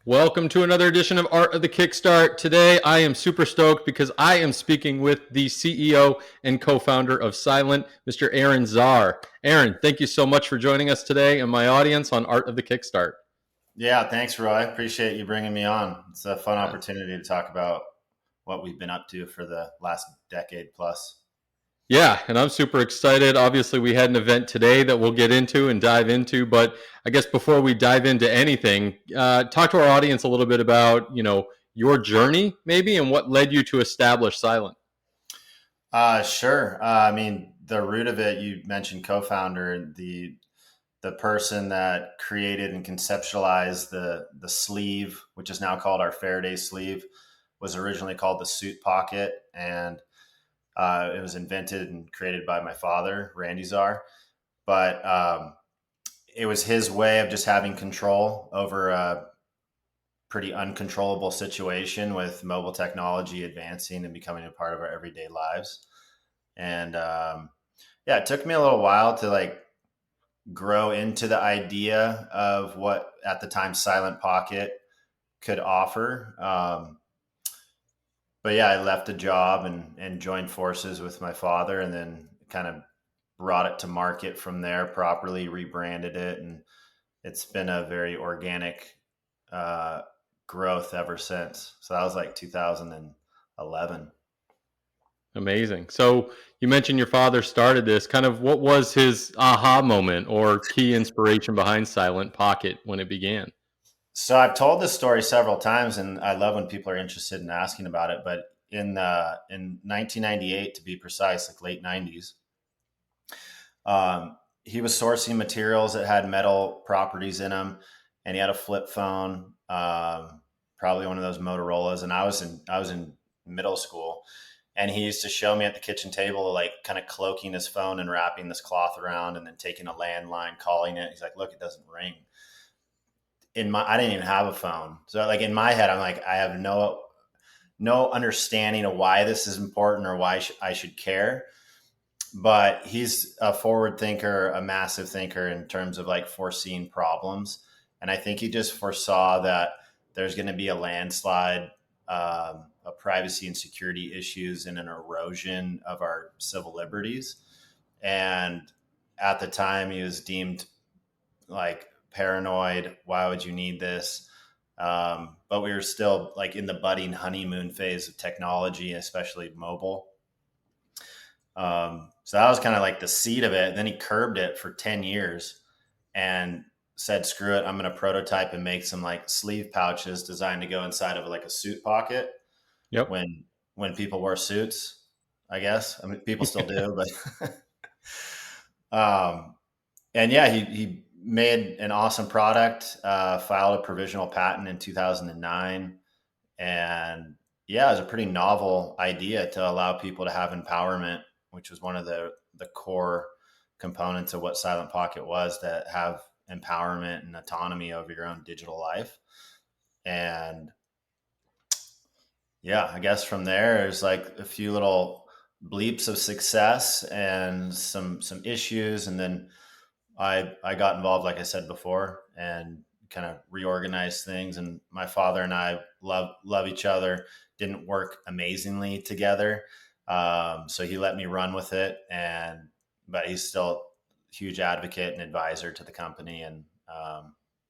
Welcome to another edition of Art of the Kickstart. Today, I am super stoked because I am speaking with the CEO and co-founder of Silent, Mr. Aaron Czar. Aaron, thank you so much for joining us today and my audience on Art of the Kickstart. Yeah, thanks, Roy. Appreciate you bringing me on. It's a fun Uh, opportunity to talk about what we've been up to for the last decade plus. Yeah, and I'm super excited. Obviously, we had an event today that we'll get into and dive into, but I guess before we dive into anything, talk to our audience a little bit about, your journey maybe and what led you to establish Silent. Sure. The root of it, you mentioned co-founder, the person that created and conceptualized the sleeve, which is now called our Faraday sleeve, was originally called the suit pocket, and it was invented and created by my father, Randy Czar. But it was his way of just having control over pretty uncontrollable situation with mobile technology advancing and becoming a part of our everyday lives. And yeah, it took me a little while to grow into the idea of what at the time Silent Pocket could offer. But yeah, I left a job and joined forces with my father, and then kind of brought it to market from there, properly rebranded it, and it's been a very organic uh, growth ever since. So that was like 2011. Amazing. So you mentioned your father started this. Kind of what was his aha moment or key inspiration behind Silent Pocket when it began? So I've told this story several times, and I love when people are interested in asking about it. But in 1998, to be precise, like late 90s, he was sourcing materials that had metal properties in them, and he had a flip phone, probably one of those Motorola's. And I was in middle school, and he used to show me at the kitchen table, like kind of cloaking his phone and wrapping this cloth around, and then taking a landline, calling it. He's like, "Look, it doesn't ring." I didn't even have a phone, so like in my head, I'm like, I have no understanding of why this is important or why I should care. But he's a forward thinker, a massive thinker in terms of like foreseeing problems. And I think he just foresaw that there's going to be a landslide of privacy and security issues and an erosion of our civil liberties. And at the time, he was deemed like paranoid. Why would you need this? But we were still like in the budding honeymoon phase of technology, especially mobile. So that was kind of like the seed of it. Then he curbed it for 10 years and said, screw it. I'm going to prototype and make some like sleeve pouches designed to go inside of like a suit pocket Yep. when people wear suits, I guess. I mean, people still do, but, and yeah, he made an awesome product, filed a provisional patent in 2009. And yeah, it was a pretty novel idea to allow people to have empowerment, which was one of the core components of what Silent Pocket was, to have empowerment and autonomy over your own digital life. And yeah, I guess from there, there's like a few little bleeps of success and some issues, and then I got involved, like I said before, and kind of reorganized things. And my father and I love each other. Didn't work amazingly together, so he let me run with it. But he's still a huge advocate and advisor to the company. And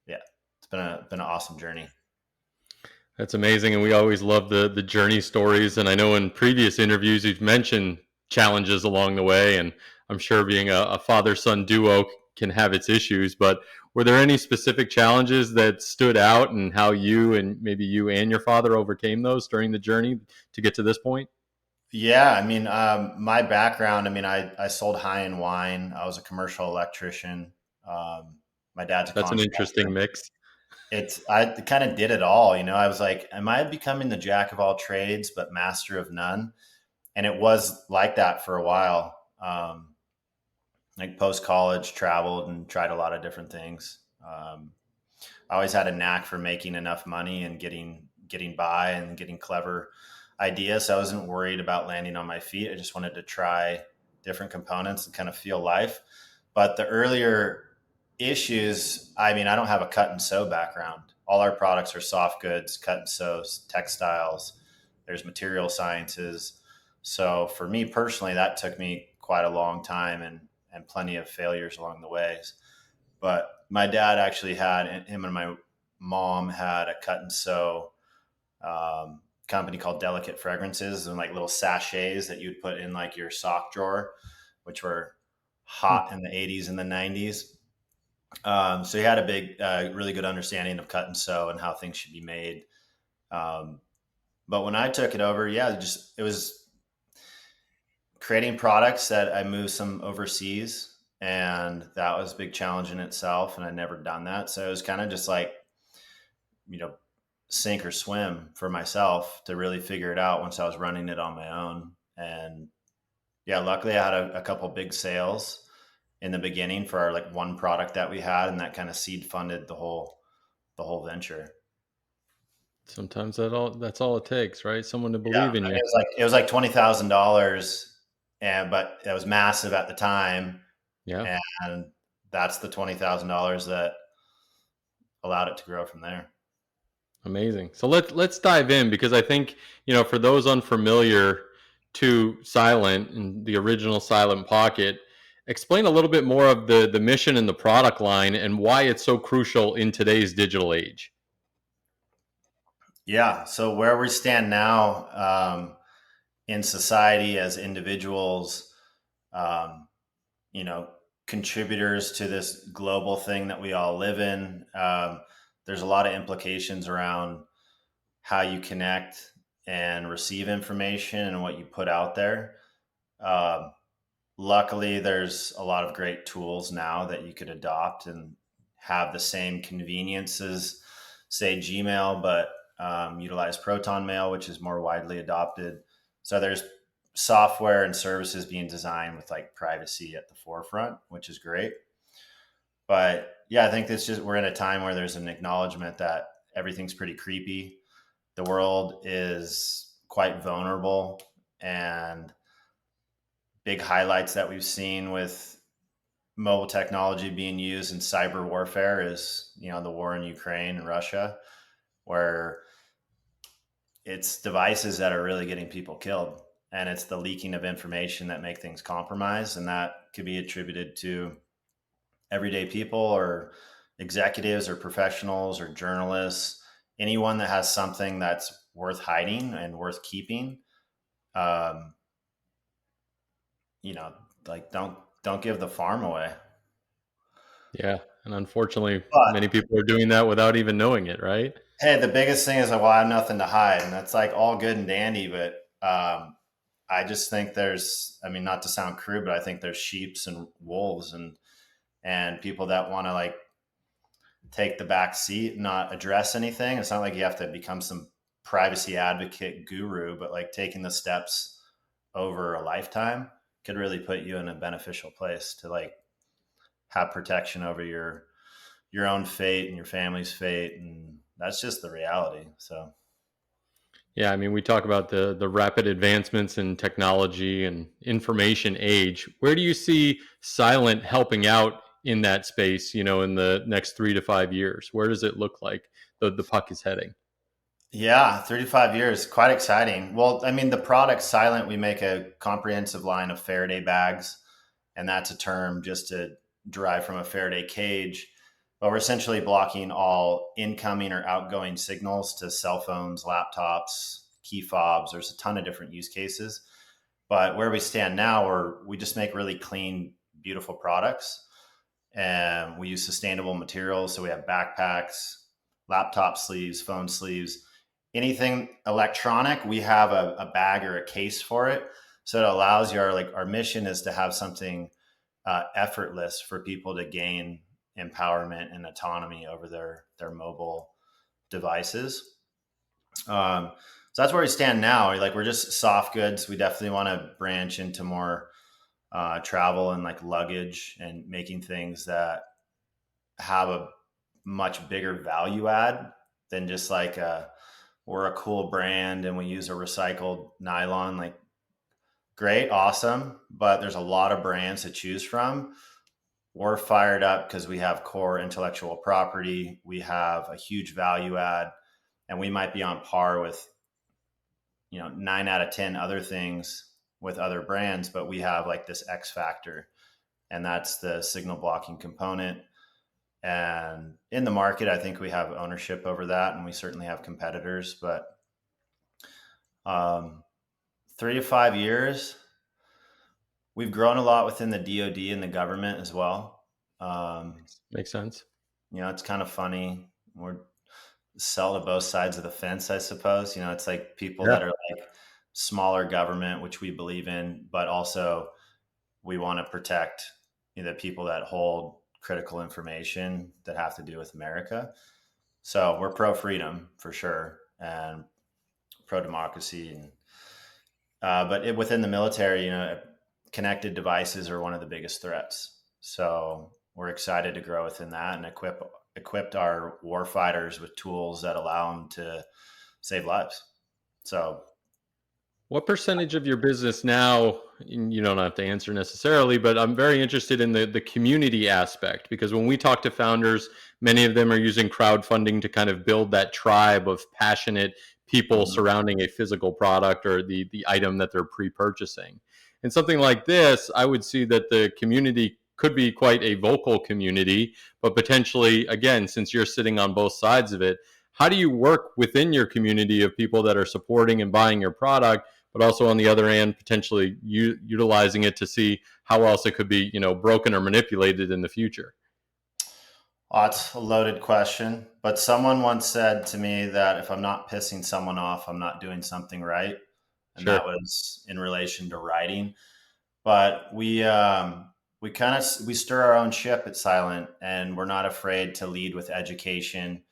yeah, it's been an awesome journey. That's amazing. And we always love the journey stories. And I know in previous interviews, you've mentioned challenges along the way. And I'm sure being a father son duo can have its issues. But were there any specific challenges that stood out and how you and maybe you and your father overcame those during the journey to get to this point? Yeah, my background. I sold high end wine. I was a commercial electrician. My dad's a That's an contractor. interesting mix. I kind of did it all. I was like, am I becoming the jack of all trades but master of none? And it was like that for a while. Like post college, traveled and tried a lot of different things. I always had a knack for making enough money and getting by and getting clever ideas. So I wasn't worried about landing on my feet. I just wanted to try different components and kind of feel life. But the earlier issues, I don't have a cut and sew background. all our products are soft goods, cut and sews, textiles. There's material sciences. So for me personally, that took me quite a long time and plenty of failures along the way. But my dad actually had, him and my mom had a cut and sew company called Delicate Fragrances, and like little sachets that you'd put in like your sock drawer, which were Hmm. hot in the 80s and the 90s. So he had a big, really good understanding of cut and sew and how things should be made. Um, but when I took it over, yeah, it was creating products that I moved some overseas, and that was a big challenge in itself. And I'd never done that, so it was kind of just like, you know, sink or swim for myself to really figure it out once I was running it on my own. And yeah, luckily I had a couple big sales in the beginning for our like one product that we had, and that kind of seed funded the whole venture. Sometimes that's all it takes, right? Someone to Yeah, believe in you. it was like $20,000, and but it was massive at the time, Yeah. and that's the $20,000 that allowed it to grow from there. Amazing. So let's dive in, because I think, for those unfamiliar to Silent and the original Silent Pocket, explain a little bit more of the mission and the product line and why it's so crucial in today's digital age. Yeah, so where we stand now, in society as individuals, um, you know, contributors to this global thing that we all live in. There's a lot of implications around how you connect and receive information and what you put out there. Um, Luckily, there's a lot of great tools now that you could adopt and have the same convenience as, say, Gmail, but utilize Proton Mail, which is more widely adopted. So there's software and services being designed with like privacy at the forefront, which is great. But yeah, I think this just we're in a time where there's an acknowledgement that everything's pretty creepy. The world is quite vulnerable, and big highlights that we've seen with mobile technology being used in cyber warfare is, the war in Ukraine and Russia, where it's devices that are really getting people killed, and it's the leaking of information that make things compromised, and that could be attributed to everyday people or executives or professionals or journalists, anyone that has something that's worth hiding and worth keeping. um, you know like don't give the farm away. Yeah. And unfortunately, many But people are doing that without even knowing it, right? hey, the biggest thing is like, well, I have nothing to hide, and that's like all good and dandy. But I just think there's, I mean, not to sound crude, but I think there's sheeps and wolves, and people that want to like take the back seat and not address anything. It's not like you have to become some privacy advocate guru, but like taking the steps over a lifetime could really put you in a beneficial place to like have protection over your own fate and your family's fate, and that's just the reality. So Yeah, I mean, we talk about the rapid advancements in technology and information age. Where do you see Silent helping out in that space, in the next 3 to 5 years? Where does it look like the puck is heading? yeah, 35 years, quite exciting. Well, I mean, the product Silent, we make a comprehensive line of Faraday bags, and that's a term just to derive from a Faraday cage. But we're essentially blocking all incoming or outgoing signals to cell phones, laptops, key fobs. There's a ton of different use cases. But where we stand now, we just make really clean, beautiful products, and we use sustainable materials. So we have backpacks, laptop sleeves, phone sleeves, anything electronic. We have a bag or a case for it. So it allows you, our mission is to have something effortless for people to gain empowerment and autonomy over their mobile devices. So that's where we stand now. Like, we're just soft goods. We definitely want to branch into more travel and like luggage, and making things that have a much bigger value add than just like we're a cool brand and we use a recycled nylon. Like, great, awesome, but there's a lot of brands to choose from. we're fired up because we have core intellectual property. We have a huge value add, and we might be on par with, 9 out of 10 other things with other brands, but we have like this X factor, and that's the signal blocking component. And in the market, I think we have ownership over that, and we certainly have competitors. But 3 to 5 years, we've grown a lot within the DoD and the government as well. Makes sense. It's kind of funny. We're sell to both sides of the fence, I suppose. It's like people Yeah. that are like smaller government, which we believe in, but also we want to protect the people that hold critical information that have to do with America. So we're pro freedom for sure, and pro democracy, and within the military, connected devices are one of the biggest threats. So we're excited to grow within that and equipped our war fighters with tools that allow them to save lives. So What percentage of your business now, and you don't have to answer necessarily, but I'm very interested in the community aspect, because when we talk to founders, many of them are using crowdfunding to kind of build that tribe of passionate people mhm. surrounding a physical product or the item that they're pre-purchasing. And something like this, I would see that the community could be quite a vocal community, but potentially, again, since you're sitting on both sides of it, how do you work within your community of people that are supporting and buying your product, but also on the other hand, potentially utilizing it to see how else it could be, broken or manipulated in the future? Oh, it's a loaded question, but someone once said to me that if I'm not pissing someone off, I'm not doing something right, and that Sure. was in relation to writing. But we stir our own ship at Silent, and we're not afraid to lead with education.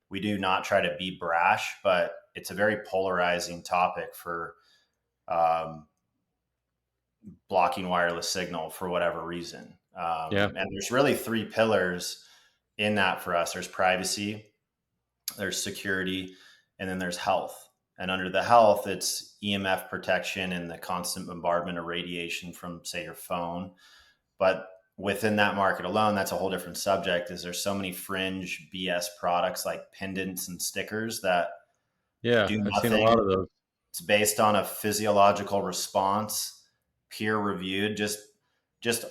We do not try to be brash, but it's a very polarizing topic for um, blocking wireless signal for whatever reason. Yeah. And there's really three pillars in that for us. There's privacy, there's security, and then there's health. And under the health, it's EMF protection and the constant bombardment of radiation from, say, your phone. But within that market alone, that's a whole different subject. Is there's so many fringe BS products like pendants and stickers that Yeah. do I've seen a lot nothing. of those. It's based on a physiological response, peer reviewed, just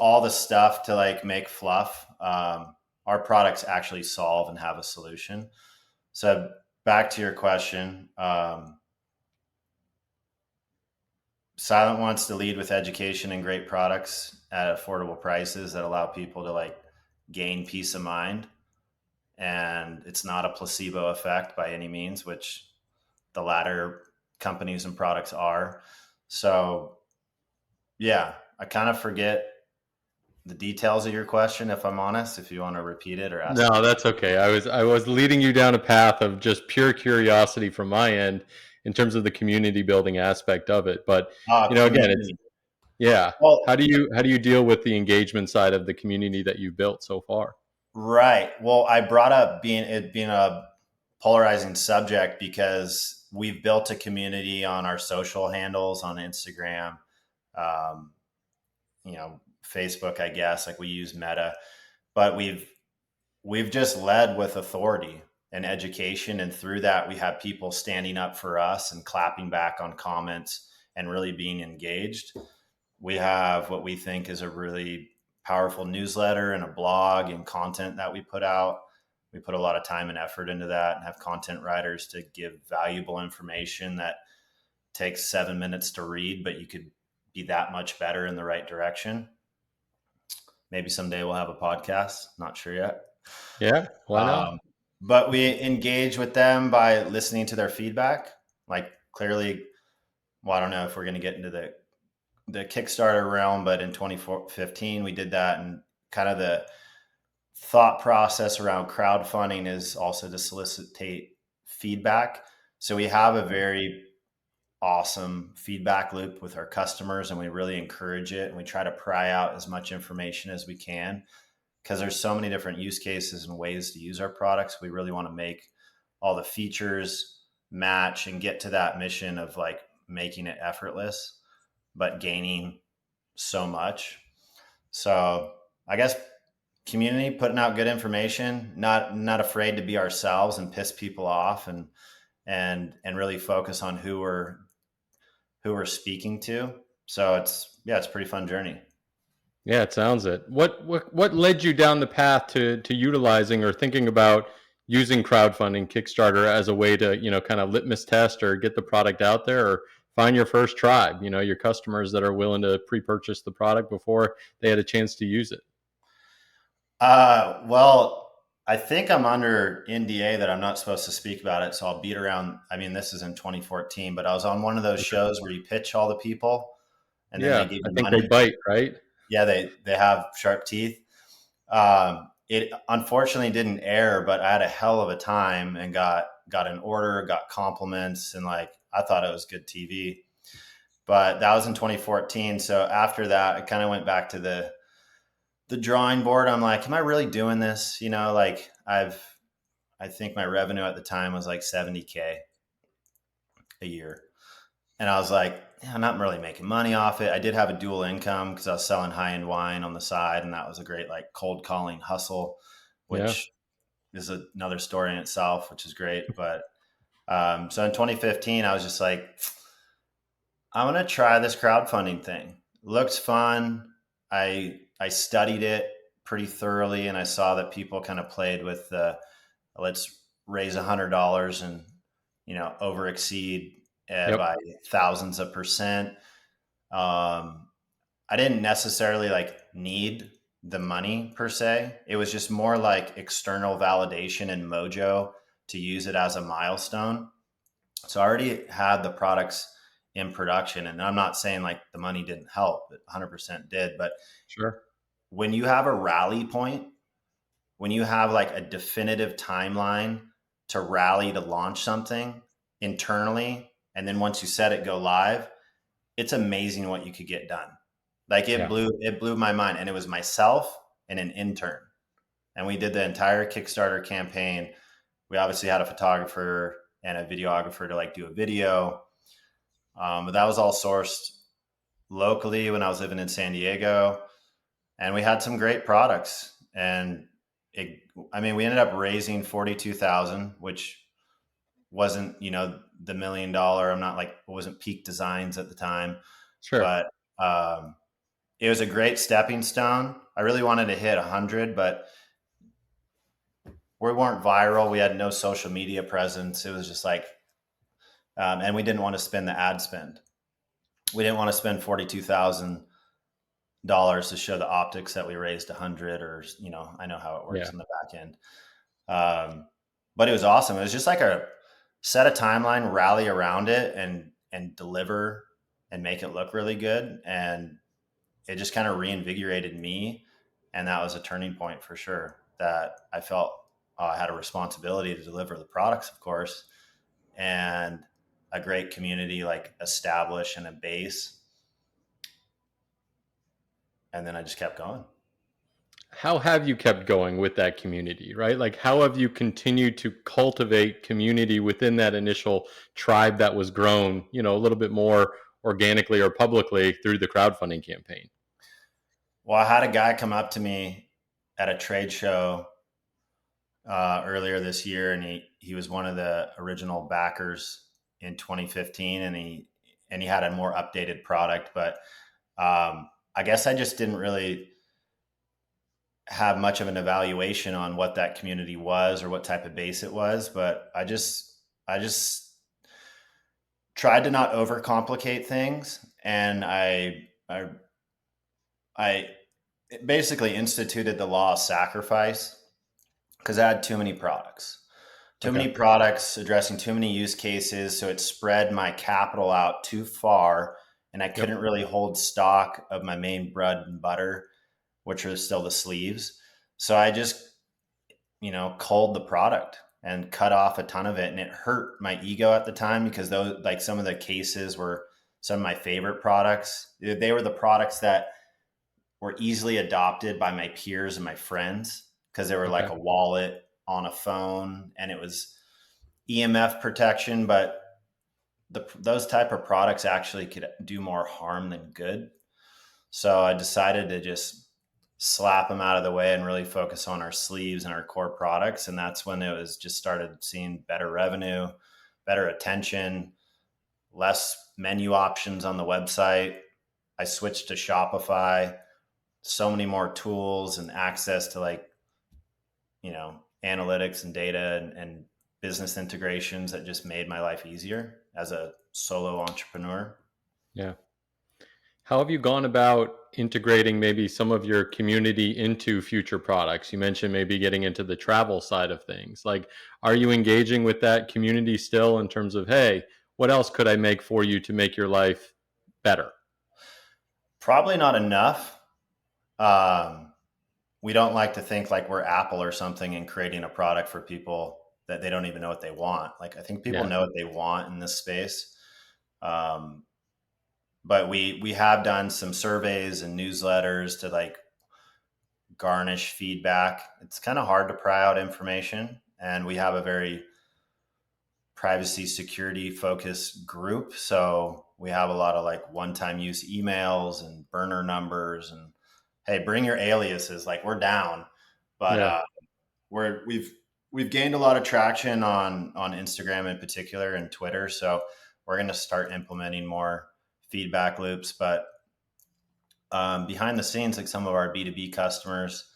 all the stuff to like make fluff. Our products actually solve and have a solution. So back to your question, Silent wants to lead with education and great products at affordable prices that allow people to like gain peace of mind. And it's not a placebo effect by any means, which the latter companies and products are. So yeah, I kind of forget the details of your question, if I'm honest, if you want to repeat it or ask it No, again. that's okay. I was leading you down a path of just pure curiosity from my end in terms of the community building aspect of it. But again, it's Community. yeah. Well, How do you deal with the engagement side of the community that you've built so far? right. Well, I brought up being a polarizing subject because we've built a community on our social handles on Instagram, um, Facebook, I guess. Like we use Meta, but we've just led with authority and education, and through that, we have people standing up for us and clapping back on comments and really being engaged. We have what we think is a really powerful newsletter and a blog and content that we put out. We put a lot of time and effort into that and have content writers to give valuable information that takes 7 minutes to read, but you could be that much better in the right direction. Maybe someday we'll have a podcast. Not sure yet. Yeah, why not? Um, but we engage with them by listening to their feedback. Like clearly, well, I don't know if we're going to get into the Kickstarter realm, but in 2015 we did that, and kind of the thought process around crowdfunding is also to solicitate feedback. So we have a very awesome feedback loop with our customers, and we really encourage it, and we try to pry out as much information as we can because there's so many different use cases and ways to use our products. We really want to make all the features match and get to that mission of like making it effortless but gaining so much. So I guess community, putting out good information, not afraid to be ourselves and piss people off, and really focus on who we're speaking to. So it's a pretty fun journey. Yeah, it sounds it. What led you down the path to utilizing or thinking about using crowdfunding Kickstarter as a way to, kind of litmus test or get the product out there or find your first tribe, your customers that are willing to pre-purchase the product before they had a chance to use it? Well, I think I'm under NDA that I'm not supposed to speak about it, so I'll beat around. I mean, this is in 2014, but I was on one of those Okay. shows where you pitch all the people, and then they Yeah, give I you think they money. bite, right? Yeah, they have sharp teeth. It unfortunately didn't air, but I had a hell of a time and got an order, got compliments, and like I thought it was good TV. But that was in 2014. So after that, I kind of went back to the drawing board. I'm like, am I really doing this? Like I think my revenue at the time was like 70K a year. And I was like, yeah, I'm not really making money off it. I did have a dual income because I was selling high end wine on the side, and that was a great like cold calling hustle, Yeah, which is another story in itself, which is great. But so in 2015, I was just like, I'm gonna try this crowdfunding thing. Looks fun. I studied it pretty thoroughly, and I saw that people kind of played with the let's raise $100 and over exceed yep, by thousands of percent. Um, I didn't necessarily like need the money per se. It was just more like external validation and mojo to use it as a milestone. So I already had the products in production, and I'm not saying like the money didn't help; it 100% did. But sure. when you have a rally point, when you have like a definitive timeline to rally to launch something internally, and then once you set it go live, it's amazing what you could get done. Like Yeah, it blew my mind, and it was myself and an intern, and we did the entire Kickstarter campaign. We obviously had a photographer and a videographer to like do a video, but that was all sourced locally when I was living in San Diego, and we had some great products. And it, I mean, we ended up raising 42,000, which wasn't the $1 million. I'm not like it wasn't peak designs at the time, sure. but it was a great stepping stone. I really wanted to hit 100, but we weren't viral. We had no social media presence. It was just like, and we didn't want to spend the ad spend. We didn't want to spend $42,000 to show the optics that we raised 100, or I know how it works Yeah. in the back end. But it was awesome. It was just like a set a timeline, rally around it, and deliver and make it look really good. And it just kind of reinvigorated me, and that was a turning point for sure. That I felt I had a responsibility to deliver the products, of course, and a great community like establish and a base. And then I just kept going. How have you kept going with that community, right? Like, how have you continued to cultivate community within that initial tribe that was grown, a little bit more organically or publicly through the crowdfunding campaign? Well, I had a guy come up to me at a trade show earlier this year, and he was one of the original backers in 2015, and he had a more updated product. But I guess I just didn't really have much of an evaluation on what that community was or what type of base it was. But I just tried to not overcomplicate things, and I basically instituted the law of sacrifice because I had too many products. Too Okay. many products addressing too many use cases. So it spread my capital out too far, and I Yep. couldn't really hold stock of my main bread and butter, which are still the sleeves. So I just, culled the product and cut off a ton of it. And it hurt my ego at the time because those, like some of the cases were some of my favorite products. They were the products that were easily adopted by my peers and my friends because they were like Okay. a wallet on a phone, and it was EMF protection, but those type of products actually could do more harm than good. So I decided to just slap them out of the way and really focus on our sleeves and our core products. And that's when it was just started seeing better revenue, better attention, less menu options on the website. I switched to Shopify, so many more tools and access to like, analytics and data and business integrations that just made my life easier as a solo entrepreneur. Yeah. How have you gone about integrating maybe some of your community into future products? You mentioned maybe getting into the travel side of things. Like, are you engaging with that community still in terms of, hey, what else could I make for you to make your life better? Probably not enough. We don't like to think like we're Apple or something and creating a product for people that they don't even know what they want. Like, I think people Yeah. know what they want in this space. Um, but we have done some surveys and newsletters to like garnish feedback. It's kind of hard to pry out information, and we have a very privacy security focused group. So we have a lot of like one-time use emails and burner numbers and hey, bring your aliases. Like, we're down, but Yeah. we've gained a lot of traction on Instagram in particular and Twitter. So we're going to start implementing more feedback loops. But behind the scenes, like some of our B2B customers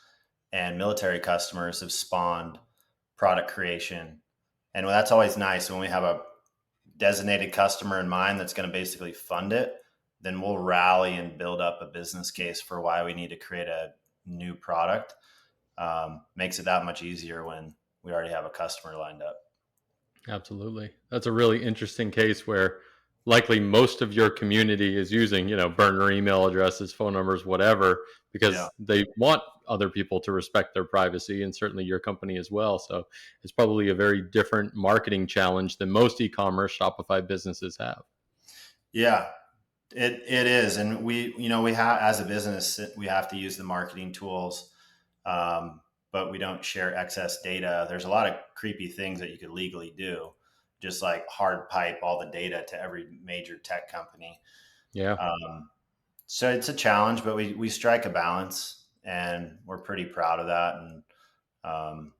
and military customers have spawned product creation. And that's always nice when we have a designated customer in mind that's going to basically fund it. Then we'll rally and build up a business case for why we need to create a new product. Makes it that much easier when we already have a customer lined up. Absolutely. That's a really interesting case where likely most of your community is using, burner email addresses, phone numbers, whatever, Yeah. because they want other people to respect their privacy and certainly your company as well. So it's probably a very different marketing challenge than most e-commerce Shopify businesses have. Yeah, it is. And we have, as a business, we have to use the marketing tools. But we don't share excess data. There's a lot of creepy things that you could legally do, just like hard pipe all the data to every major tech company. Yeah. So it's a challenge, but we strike a balance, and we're pretty proud of that. And um,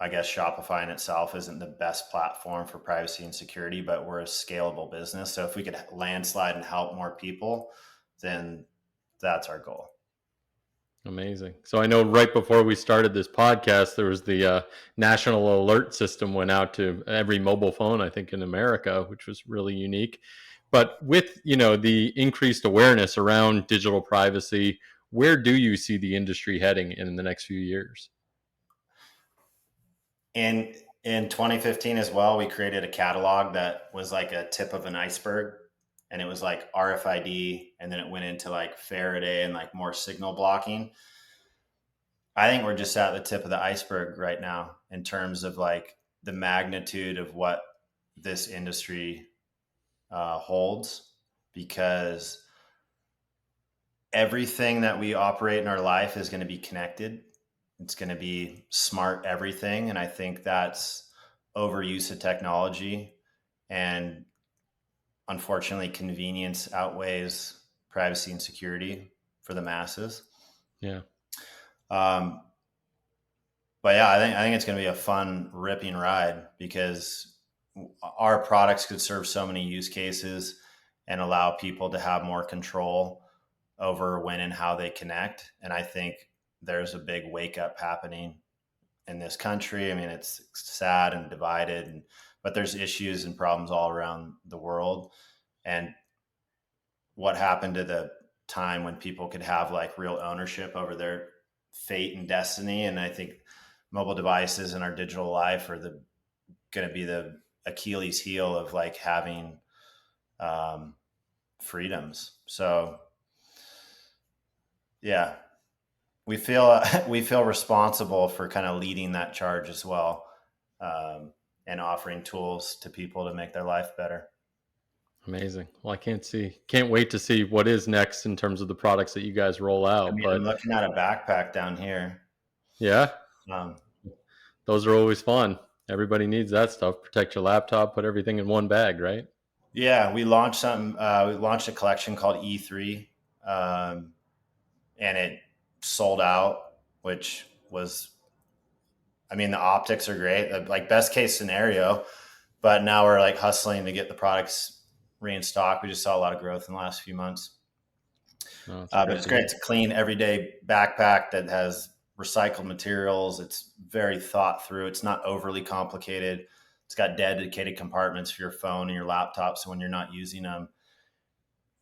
I guess Shopify in itself isn't the best platform for privacy and security, but we're a scalable business. So if we could landslide and help more people, then that's our goal. Amazing. So I know right before we started this podcast, there was the national alert system went out to every mobile phone, I think, in America, which was really unique. But with the increased awareness around digital privacy, where do you see the industry heading in the next few years? And in 2015 as well, we created a catalog that was like a tip of an iceberg, and it was like RFID, and then it went into like Faraday and like more signal blocking. I think we're just at the tip of the iceberg right now in terms of like the magnitude of what this industry holds, because everything that we operate in our life is going to be connected. It's going to be smart everything. And I think that's overuse of technology. And unfortunately, convenience outweighs privacy and security for the masses. Yeah. Um, but yeah, I think it's going to be a fun, ripping ride, because our products could serve so many use cases and allow people to have more control over when and how they connect. And I think there's a big wake up happening in this country. I mean, it's sad and divided, but there's issues and problems all around the world. And what happened to the time when people could have like real ownership over their fate and destiny? And I think mobile devices in our digital life are going to be the Achilles heel of like having freedoms. So yeah, we feel responsible for kind of leading that charge as well, and offering tools to people to make their life better. Amazing. Well, I can't wait to see what is next in terms of the products that you guys roll I out. mean, I'm But looking at a backpack down here. yeah, Um, those are always fun. Everybody needs that stuff. Protect your laptop, put everything in one bag, right? yeah, we launched something. We launched a collection called E3, and sold out, which was, I mean, the optics are great, like best case scenario, but now we're like hustling to get the products re stock. We just saw a lot of growth in the last few months. Oh, it's But great it's to hear. great. It's a clean, everyday backpack that has recycled materials. It's very thought through. It's not overly complicated. It's got dedicated compartments for your phone and your laptop. So when you're not using them,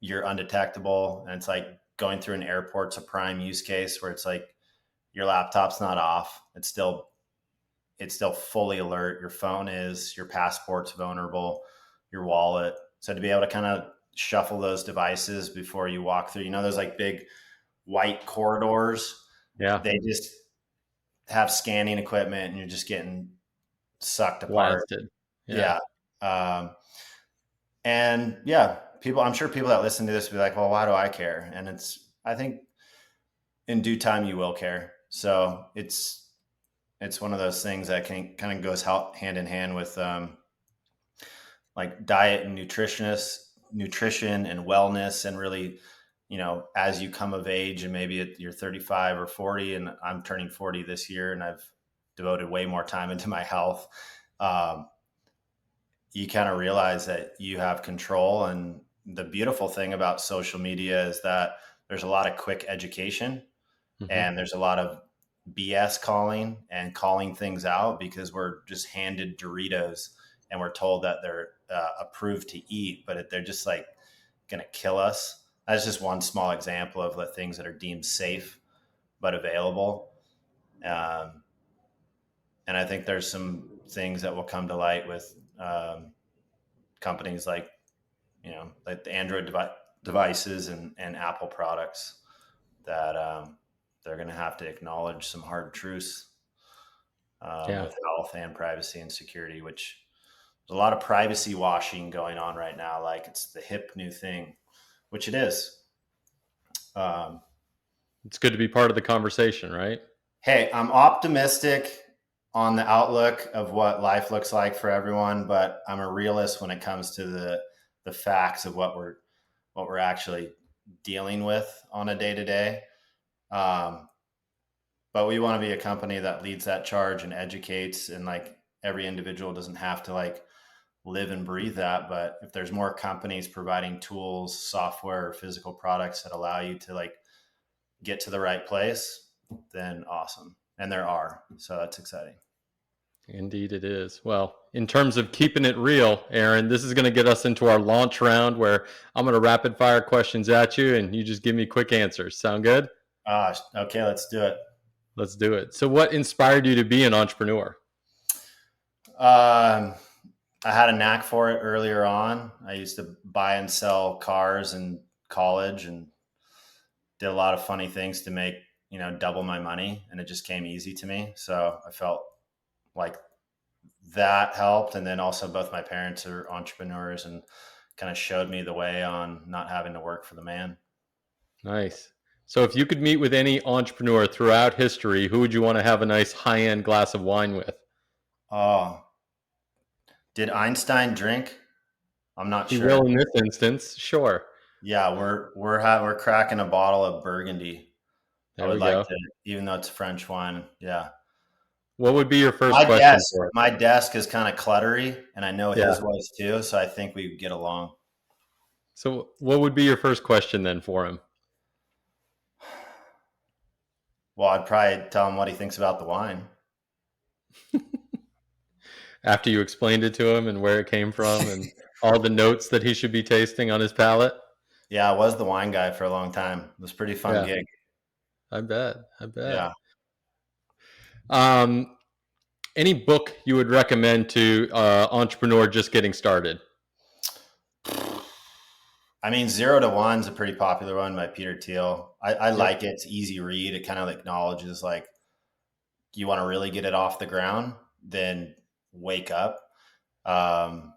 you're undetectable. And it's like going through an airport's a prime use case where it's like your laptop's not off. It's still fully alert. Your phone is, your passport's vulnerable, your wallet. So to be able to kind of shuffle those devices before you walk through, those like big white corridors, Yeah, they just have scanning equipment and you're just getting sucked apart. blasted. Yeah, Yeah. Um, and yeah, I'm sure people that listen to this will be like, well, why do I care? And I think in due time you will care. So it's one of those things that can kind of goes hand in hand with like diet and nutrition and wellness, and really, as you come of age and maybe you're 35 or 40, and I'm turning 40 this year, and I've devoted way more time into my health. Um, you kind of realize that you have control. And the beautiful thing about social media is that there's a lot of quick education, hmm, and there's a lot of BS calling and calling things out because we're just handed Doritos and we're told that they're approved to eat, but they're just like going to kill us. That's just one small example of the things that are deemed safe but available. Um, and I think there's some things that will come to light with companies like the Android devices and Apple products that they're going to have to acknowledge some hard truths yeah. with health and privacy and security, which there's a lot of privacy washing going on right now. Like it's the hip new thing, which it is. Um, It's good to be part of the conversation, right? hey, I'm optimistic on the outlook of what life looks like for everyone, but I'm a realist when it comes to the facts of what we're actually dealing with on a day to day. But we want to be a company that leads that charge and educates, and like every individual doesn't have to like live and breathe that. But if there's more companies providing tools, software, or physical products that allow you to like get to the right place, then awesome. And there are. So that's exciting. Indeed, it is. Well, in terms of keeping it real, Aaron, this is going to get us into our launch round where I'm going to rapid fire questions at you and you just give me quick answers. Sound good? Okay, let's do it. Let's do it. So, what inspired you to be an entrepreneur? Um, I had a knack for it earlier on. I used to buy and sell cars in college and did a lot of funny things to make, double my money. And it just came easy to me. So I felt like that helped. And then also both my parents are entrepreneurs and kind of showed me the way on not having to work for the man. Nice. So, if you could meet with any entrepreneur throughout history, who would you want to have a nice high end glass of wine with? Oh, did Einstein drink? I'm not He sure. will in this instance, sure. Yeah, we're cracking a bottle of Burgundy. I There would we like go. to, even though it's French wine. Yeah. What would be your first My question desk, for him? my desk is kind of cluttery, and I know Yeah. his was too. So I think we get along. So, what would be your first question then for him? Well, I'd probably tell him what he thinks about the wine. After you explained it to him and where it came from and all the notes that he should be tasting on his palate? Yeah, I was the wine guy for a long time. It was a pretty fun Yeah, gig. I bet. I bet. Yeah. Um, any book you would recommend to entrepreneur just getting started? I mean, Zero to One's a pretty popular one by Peter Thiel. I Yep. like it. It's easy read. It kind of acknowledges like you want to really get it off the ground, then wake up. Um,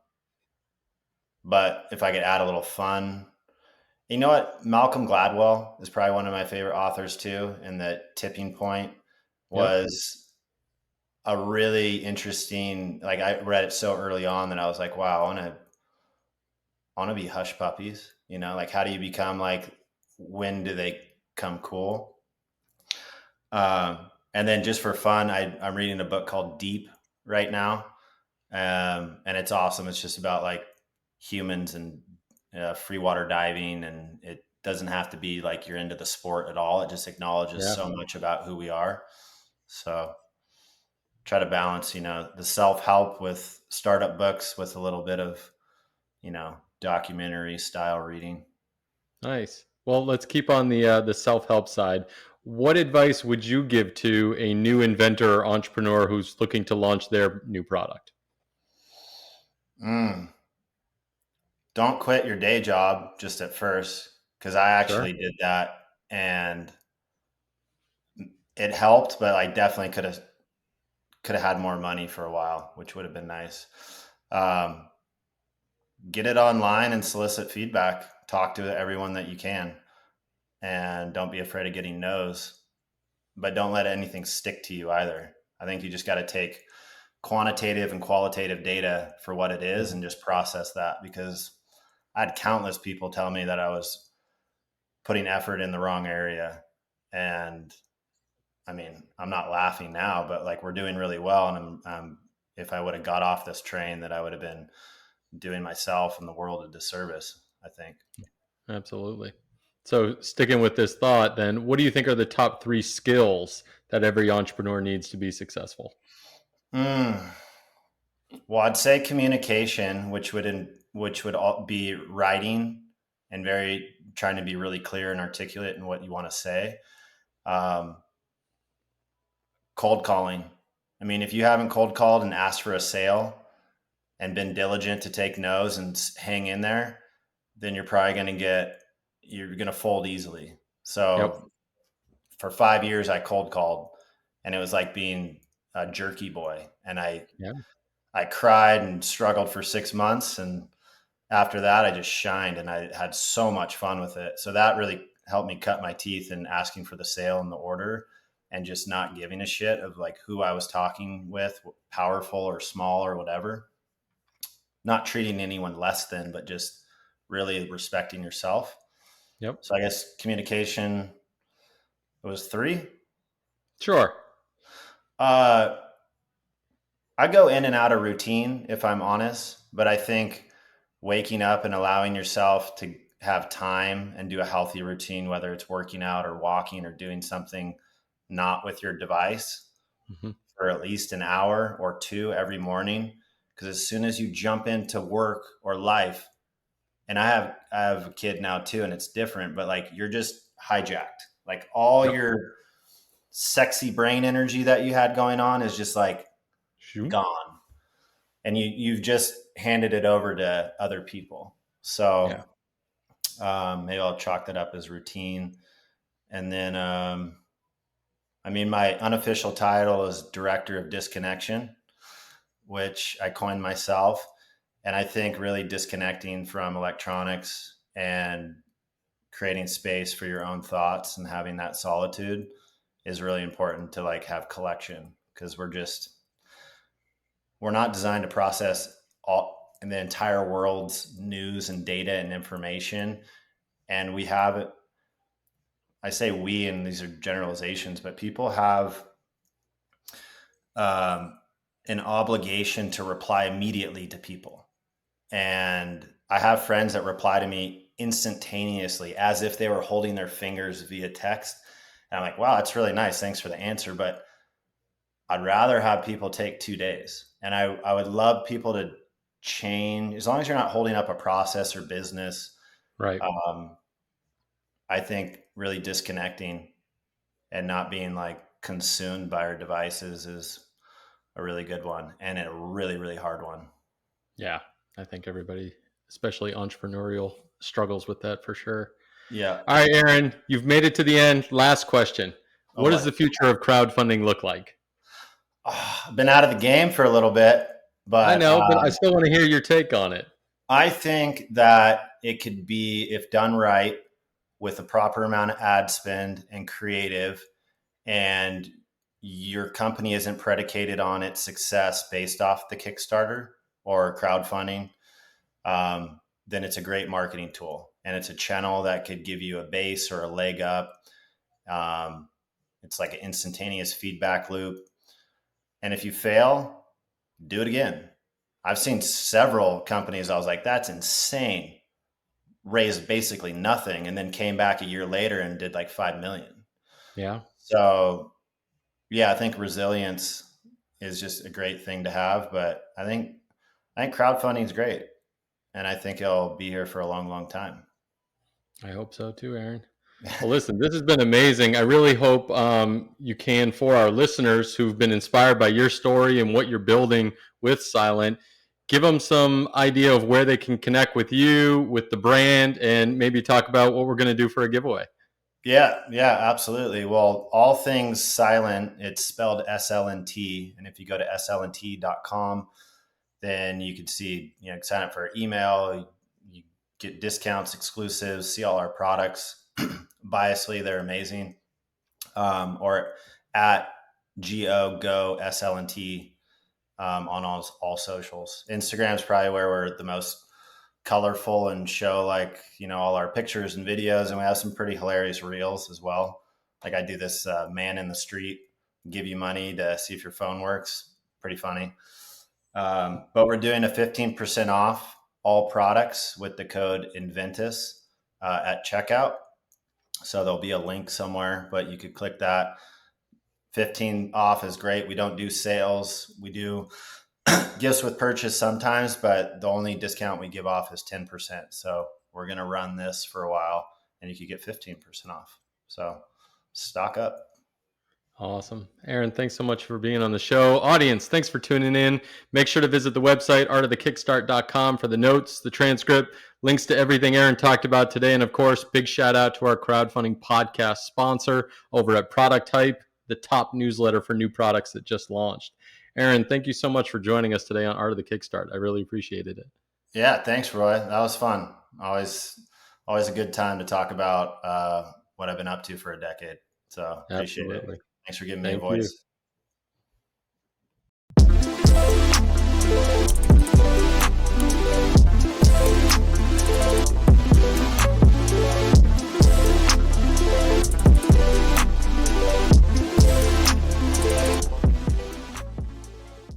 but if I could add a little fun, you know what? Malcolm Gladwell is probably one of my favorite authors too. And the tipping point Yep. was a really interesting, like I read it so early on that I was like, wow, I want to be hush puppies. Like how do you become like, when do they come cool? And then just for fun, I'm reading a book called Deep right now. And it's awesome. It's just about like humans and free water diving. And it doesn't have to be like you're into the sport at all. It just acknowledges Yeah. so much about who we are. So try to balance, the self-help with startup books with a little bit of, documentary style reading. Nice. Well, let's keep on the self-help side. What advice would you give to a new inventor or entrepreneur who's looking to launch their new product? Mm. Don't quit your day job just at first, because I Sure. actually did that and it helped, but I definitely could have had more money for a while, which would have been nice. Um, get it online and solicit feedback. Talk to everyone that you can, and don't be afraid of getting no's. But don't let anything stick to you either. I think you just got to take quantitative and qualitative data for what it is and just process that, because I had countless people tell me that I was putting effort in the wrong area. And I mean, I'm not laughing now, but like we're doing really well. And if I would have got off this train, that I would have been doing myself and the world a disservice, I think. Absolutely. So, sticking with this thought, then, what do you think are the top three skills that every entrepreneur needs to be successful? Mm. Well, I'd say communication, which would be writing and very trying to be really clear and articulate in what you want to say. Um, cold calling. I mean, if you haven't cold called and asked for a sale and been diligent to take no's and hang in there, then you're going to fold easily. Yep. So for 5 years, I cold called, and it was like being a jerky boy. And Yeah. I cried and struggled for 6 months. And after that, I just shined and I had so much fun with it. So that really helped me cut my teeth in asking for the sale and the order, and just not giving a shit of like who I was talking with, powerful or small or whatever. Not treating anyone less than, but just really respecting yourself. Yep. So I guess communication was three. Sure. Uh, I go in and out of routine if I'm honest, but I think waking up and allowing yourself to have time and do a healthy routine, whether it's working out or walking or doing something not with your device, Hmm. for at least an hour or two every morning. Because as soon as you jump into work or life, and I have a kid now too, and it's different, but like you're just hijacked. Like all Yep. your sexy brain energy that you had going on is just like Shoot. gone, and you've just handed it over to other people. Yeah. So maybe I'll chalk that up as routine. And then I mean, my unofficial title is director of disconnection, which I coined myself. And I think really disconnecting from electronics and creating space for your own thoughts and having that solitude is really important to like have collection, because we're not designed to process all in the entire world's news and data and information. And we have, I say we, and these are generalizations, but people have um, an obligation to reply immediately to people. And I have friends that reply to me instantaneously as if they were holding their fingers via text. And I'm like, wow, that's really nice. Thanks for the answer. But I'd rather have people take 2 days. And I would love people to change, as long as you're not holding up a process or business. Right. Um, I think really disconnecting and not being like consumed by our devices is a really good one, and a really, really hard one. Yeah. I think everybody, especially entrepreneurial, struggles with that for sure. Yeah. All right, Aaron, you've made it to the end. Last question. Oh What does boy. the future of crowdfunding look like? I've been out of the game for a little bit, I but know, but I still want to hear your take on it. I think that it could be, if done right, with a proper amount of ad spend and creative, and your company isn't predicated on its success based off the Kickstarter or crowdfunding, then it's a great marketing tool. And it's a channel that could give you a base or a leg up. Um, It's like an instantaneous feedback loop. And if you fail, do it again. I've seen several companies, I was like, that's insane. Raised basically nothing and then came back a year later and did like 5 million. Yeah, So, yeah, I think resilience is just a great thing to have. But I think crowdfunding is great. And I think it'll be here for a long, long time. I hope so too, Aaron. Well, listen, this has been amazing. I really hope you can, for our listeners who've been inspired by your story and what you're building with Silent, give them some idea of where they can connect with you, with the brand, and maybe talk about what we're going to do for a giveaway. Yeah, yeah, absolutely. Well, all things silent, it's spelled SLNT. And if you go to slnt.com, then you can see, sign up for email, you get discounts, exclusives, see all our products. Biasly, they're amazing. Or at go SLNT on all socials. Instagram's probably where we're the most colorful and show like all our pictures and videos, and we have some pretty hilarious reels as well. Like I do this man in the street give you money to see if your phone works. Pretty funny. But we're doing a 15% off all products with the code Inventus at checkout. So there'll be a link somewhere, but you could click that. 15 off is great. We don't do sales. We do gifts with purchase sometimes, but the only discount we give off is 10%. So we're going to run this for a while and you could get 15% off. So stock up. Awesome. Aaron, thanks so much for being on the show. Audience, thanks for tuning in. Make sure to visit the website, artofthekickstart.com, for the notes, the transcript, links to everything Aaron talked about today. And of course, big shout out to our crowdfunding podcast sponsor over at Product Hype, the top newsletter for new products that just launched. Aaron, thank you so much for joining us today on Art of the Kickstart. I really appreciated it. Yeah, thanks, Roy. That was fun. Always a good time to talk about what I've been up to for a decade. So appreciate it. Absolutely. Thanks for giving me a Thank you. voice.